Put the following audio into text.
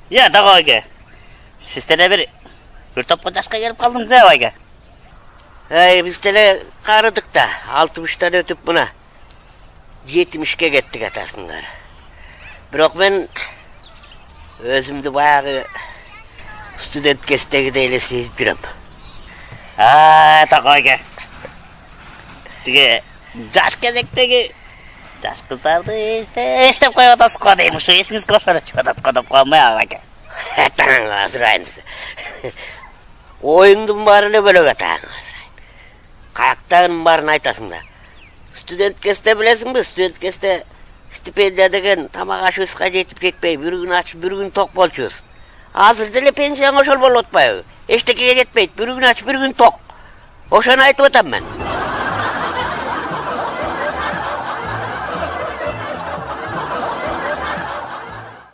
Ya da koyga. Sizlere bir topqa jaşqa gelip kaldınız ya koyga. Biz tele qarıdık da 60'tan ötüp buna 70'ke gettik atasınlar. Biroq men özümdü bayağı student kestegi deyle sezip жүрөм. Da koyga. Tige jaş kezektegi jaş kыздарды эстеп коюп атасыз го дейм. Ушу эсиңиз кошоно чыгып коймой ага. Атаң азырайын. Oyundun bari эле бөлөк атаң азырайын. Каяктагынын барын айтасың да. Студент кесте билесиңби? Студент кесте стипендия деген тамак ашыбызга жетип кетпей, бир күн ачып, бир күн ток болчубуз. Азыр деле пенсияга ошол болуп атпайбы? Эчтекеге жетпейт, бир күн ачып, бир күн ток. Ошону айтып атам мен.